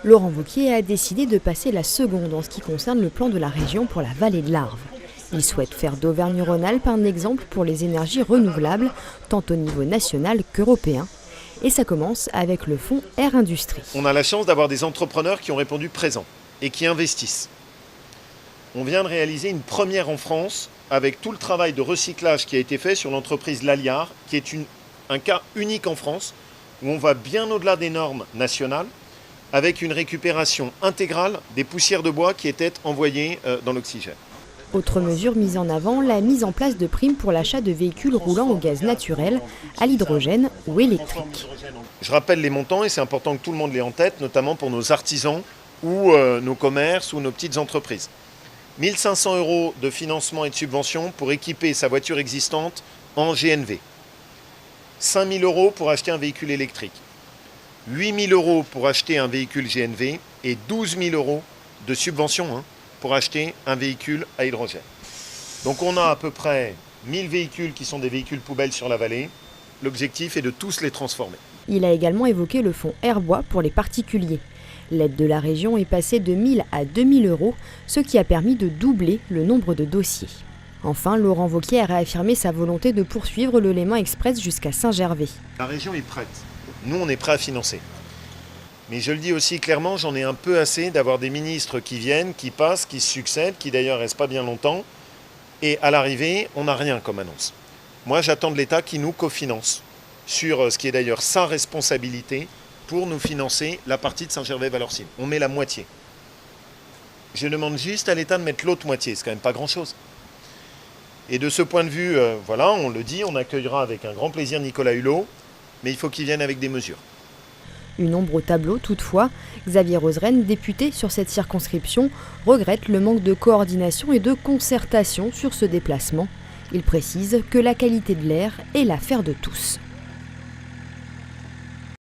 Laurent Wauquiez a décidé de passer la seconde en ce qui concerne le plan de la région pour la vallée de l'Arve. Il souhaite faire d'Auvergne-Rhône-Alpes un exemple pour les énergies renouvelables, tant au niveau national qu'européen. Et ça commence avec le fonds Air Industrie. On a la chance d'avoir des entrepreneurs qui ont répondu présent et qui investissent. On vient de réaliser une première en France avec tout le travail de recyclage qui a été fait sur l'entreprise Laliar, qui est un cas unique en France, où on va bien au-delà des normes nationales, avec une récupération intégrale des poussières de bois qui étaient envoyées dans l'oxygène. Autre mesure mise en avant, la mise en place de primes pour l'achat de véhicules roulant au gaz naturel, à l'hydrogène ou électrique. Je rappelle les montants et c'est important que tout le monde l'ait en tête, notamment pour nos artisans ou nos commerces ou nos petites entreprises. 1 500 € de financement et de subvention pour équiper sa voiture existante en GNV. 5 000 € pour acheter un véhicule électrique. 8 000 € pour acheter un véhicule GNV et 12 000 € de subvention pour acheter un véhicule à hydrogène. Donc on a à peu près 1000 véhicules qui sont des véhicules poubelles sur la vallée. L'objectif est de tous les transformer. Il a également évoqué le fonds Airbois pour les particuliers. L'aide de la région est passée de 1 000 à 2 000 €, ce qui a permis de doubler le nombre de dossiers. Enfin, Laurent Wauquiez a réaffirmé sa volonté de poursuivre le Léman Express jusqu'à Saint-Gervais. La région est prête. Nous, on est prêt à financer. Mais je le dis aussi clairement, j'en ai un peu assez d'avoir des ministres qui viennent, qui passent, qui se succèdent, qui d'ailleurs restent pas bien longtemps. Et à l'arrivée, on n'a rien comme annonce. Moi, j'attends de l'État qui nous cofinance sur ce qui est d'ailleurs sa responsabilité pour nous financer la partie de Saint-Gervais-Valorcine. On met la moitié. Je demande juste à l'État de mettre l'autre moitié, c'est quand même pas grand-chose. Et de ce point de vue, voilà, on le dit, on accueillera avec un grand plaisir Nicolas Hulot, mais il faut qu'il vienne avec des mesures. Une ombre au tableau, toutefois, Xavier Roseraine, député sur cette circonscription, regrette le manque de coordination et de concertation sur ce déplacement. Il précise que la qualité de l'air est l'affaire de tous.